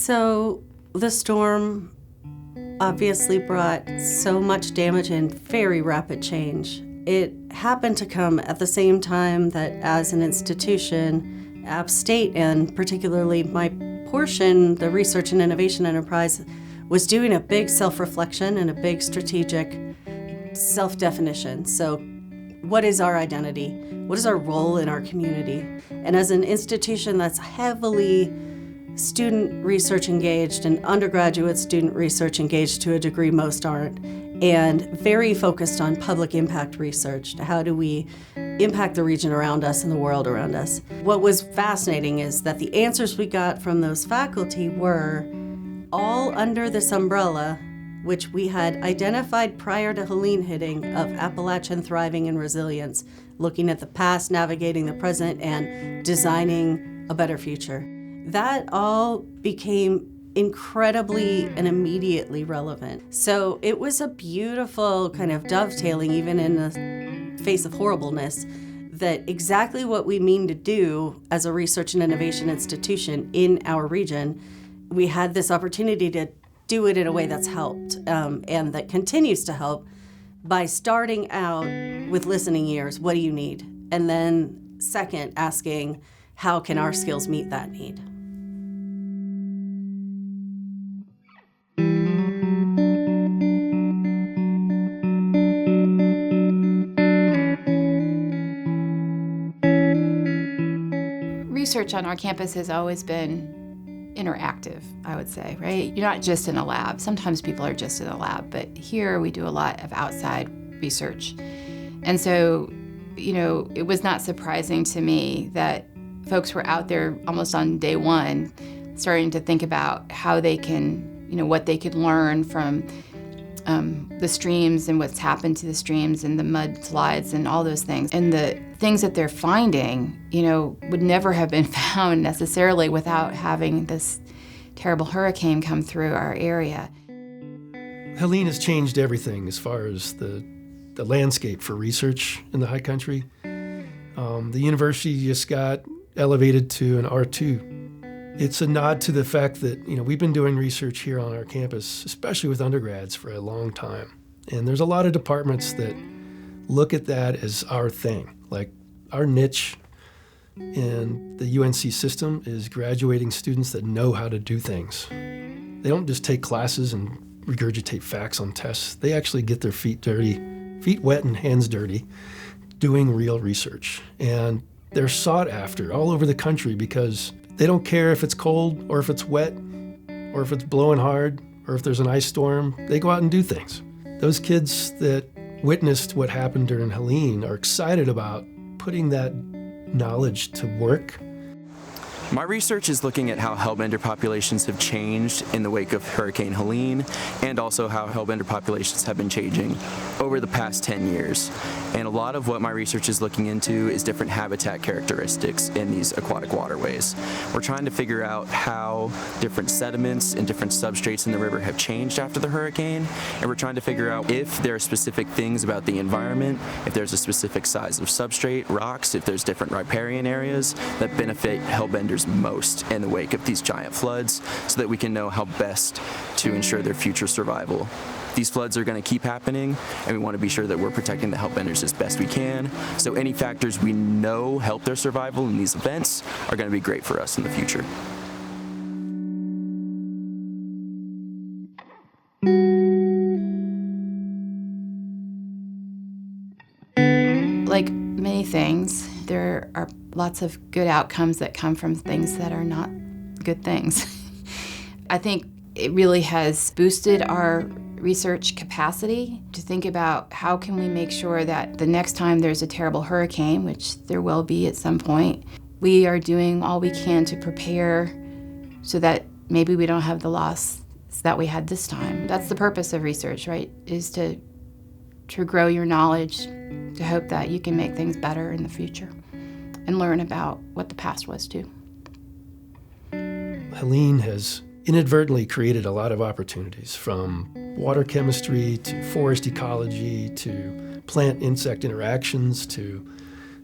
So the storm obviously brought so much damage and very rapid change. It happened to come at the same time that, as an institution, App State, and particularly my portion, the Research and Innovation Enterprise, was doing a big self-reflection and a big strategic self-definition. So what is our identity? What is our role in our community? And as an institution that's heavily student research engaged and undergraduate student research engaged to a degree most aren't, and very focused on public impact research. How do we impact the region around us and the world around us? What was fascinating is that the answers we got from those faculty were all under this umbrella, which we had identified prior to Helene hitting, of Appalachian thriving and resilience, looking at the past, navigating the present, and designing a better future. That all became incredibly and immediately relevant. So it was a beautiful kind of dovetailing, even in the face of horribleness, that exactly what we mean to do as a research and innovation institution in our region, we had this opportunity to do it in a way that's helped and that continues to help by starting out with listening ears. What do you need? And then second, asking, how can our skills meet that need? Research on our campus has always been interactive, I would say, right? You're not just in a lab. Sometimes people are just in a lab, but here we do a lot of outside research. And so, it was not surprising to me that folks were out there almost on day one starting to think about how they can, what they could learn from the streams and what's happened to the streams and the mudslides and all those things. And the things that they're finding, would never have been found necessarily without having this terrible hurricane come through our area. Helene has changed everything as far as the landscape for research in the high country. The university just got elevated to an R2. It's a nod to the fact that, we've been doing research here on our campus, especially with undergrads, for a long time. And there's a lot of departments that look at that as our thing. Like, our niche in the UNC system is graduating students that know how to do things. They don't just take classes and regurgitate facts on tests. They actually get their feet wet and hands dirty, doing real research. And they're sought after all over the country because they don't care if it's cold or if it's wet or if it's blowing hard or if there's an ice storm. They go out and do things. Those kids that witnessed what happened during Helene are excited about putting that knowledge to work. My research is looking at how hellbender populations have changed in the wake of Hurricane Helene, and also how hellbender populations have been changing over the past 10 years. And a lot of what my research is looking into is different habitat characteristics in these aquatic waterways. We're trying to figure out how different sediments and different substrates in the river have changed after the hurricane, and we're trying to figure out if there are specific things about the environment, if there's a specific size of substrate, rocks, if there's different riparian areas that benefit hellbenders most in the wake of these giant floods, so that we can know how best to ensure their future survival. These floods are going to keep happening, and we want to be sure that we're protecting the hellbenders as best we can. So any factors we know help their survival in these events are going to be great for us in the future. Like many things, there are lots of good outcomes that come from things that are not good things. I think it really has boosted our research capacity to think about how can we make sure that the next time there's a terrible hurricane, which there will be at some point, we are doing all we can to prepare so that maybe we don't have the loss that we had this time. That's the purpose of research, right? Is to grow your knowledge, to hope that you can make things better in the future and learn about what the past was too. Helene has inadvertently created a lot of opportunities, from water chemistry to forest ecology to plant-insect interactions to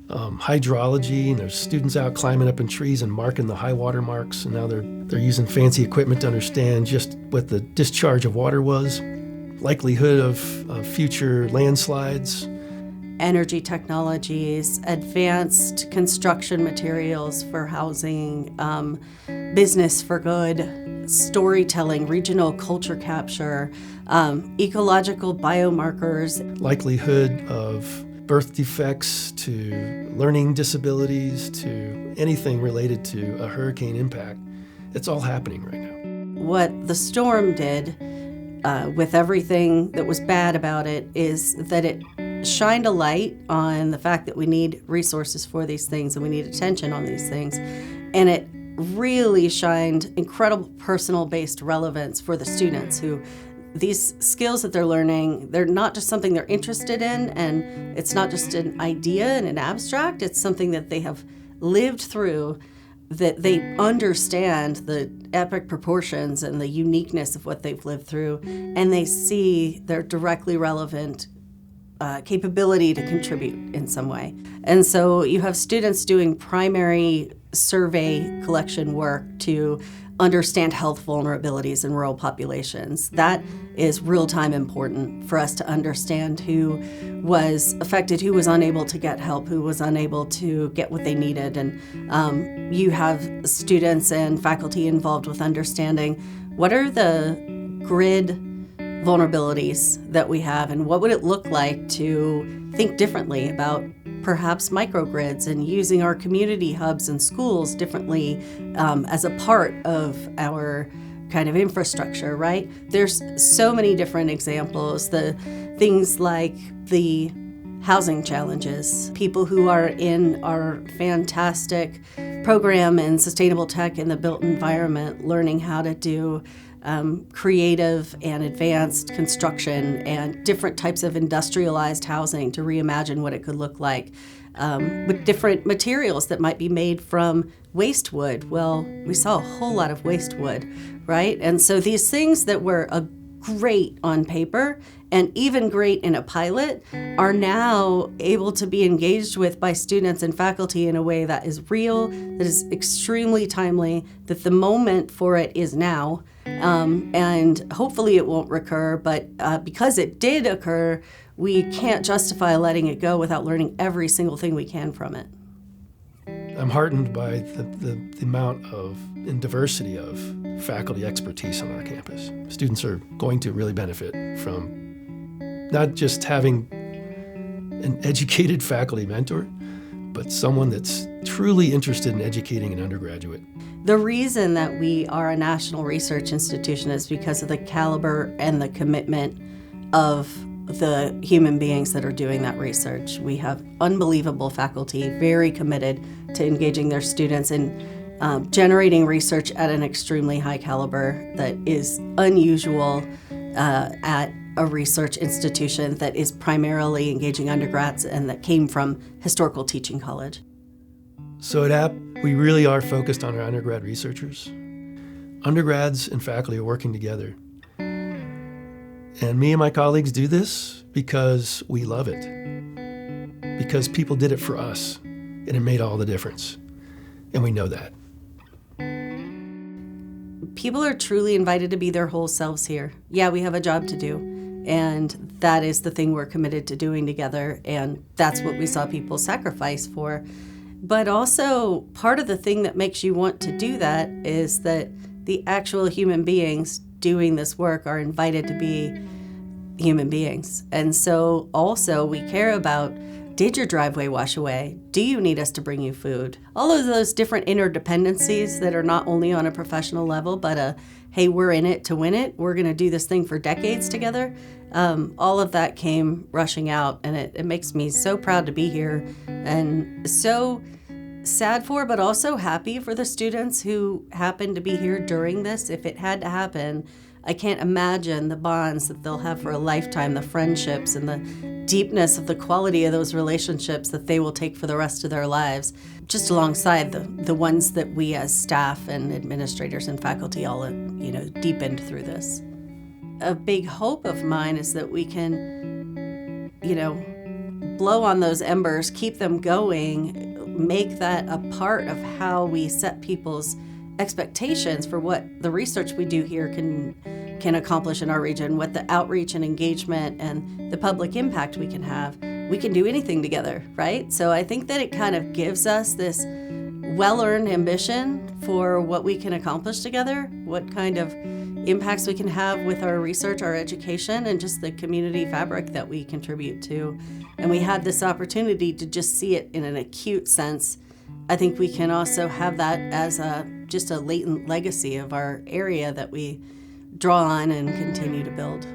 hydrology, and there's students out climbing up in trees and marking the high water marks, and now they're using fancy equipment to understand just what the discharge of water was, likelihood of future landslides. Energy technologies, advanced construction materials for housing, business for good, storytelling, regional culture capture, ecological biomarkers. Likelihood of birth defects to learning disabilities to anything related to a hurricane impact. It's all happening right now. What the storm did with everything that was bad about it is that it shined a light on the fact that we need resources for these things and we need attention on these things. And it really shined incredible personal-based relevance for the students who these skills that they're learning, they're not just something they're interested in, and it's not just an idea and an abstract, it's something that they have lived through, that they understand the epic proportions and the uniqueness of what they've lived through, and they see their directly relevant capability to contribute in some way. And so you have students doing primary survey collection work to understand health vulnerabilities in rural populations. That is real-time important for us to understand who was affected, who was unable to get help, who was unable to get what they needed. And you have students and faculty involved with understanding what are the grid vulnerabilities that we have and what would it look like to think differently about perhaps microgrids and using our community hubs and schools differently as a part of our kind of infrastructure, right? There's so many different examples, the things like the housing challenges, people who are in our fantastic program in sustainable tech in the built environment, learning how to do creative and advanced construction and different types of industrialized housing to reimagine what it could look like with different materials that might be made from waste wood. Well, we saw a whole lot of waste wood, right? And so these things that were great on paper and even great in a pilot are now able to be engaged with by students and faculty in a way that is real, that is extremely timely, that the moment for it is now. And hopefully it won't recur, but because it did occur, we can't justify letting it go without learning every single thing we can from it. I'm heartened by the amount of and diversity of faculty expertise on our campus. Students are going to really benefit from not just having an educated faculty mentor, but someone that's truly interested in educating an undergraduate. The reason that we are a national research institution is because of the caliber and the commitment of the human beings that are doing that research. We have unbelievable faculty, very committed to engaging their students and generating research at an extremely high caliber that is unusual at a research institution that is primarily engaging undergrads and that came from historical teaching college. So at App, we really are focused on our undergrad researchers. Undergrads and faculty are working together. And me and my colleagues do this because we love it. Because people did it for us, and it made all the difference. And we know that. People are truly invited to be their whole selves here. Yeah, we have a job to do, and that is the thing we're committed to doing together, and that's what we saw people sacrifice for. But also, part of the thing that makes you want to do that is that the actual human beings doing this work are invited to be human beings. And so also we care about, did your driveway wash away? Do you need us to bring you food? All of those different interdependencies that are not only on a professional level, but hey, we're in it to win it. We're going to do this thing for decades together. All of that came rushing out, and it makes me so proud to be here and so sad for, but also happy for the students who happened to be here during this. If it had to happen, I can't imagine the bonds that they'll have for a lifetime, the friendships and the deepness of the quality of those relationships that they will take for the rest of their lives, just alongside the ones that we as staff and administrators and faculty all, deepened through this. A big hope of mine is that we can, blow on those embers, keep them going, make that a part of how we set people's expectations for what the research we do here can accomplish in our region, what the outreach and engagement and the public impact we can have. We can do anything together, right? So I think that it kind of gives us this well-earned ambition for what we can accomplish together, what kind of impacts we can have with our research, our education, and just the community fabric that we contribute to. And we had this opportunity to just see it in an acute sense. I think we can also have that as just a latent legacy of our area that we draw on and continue to build.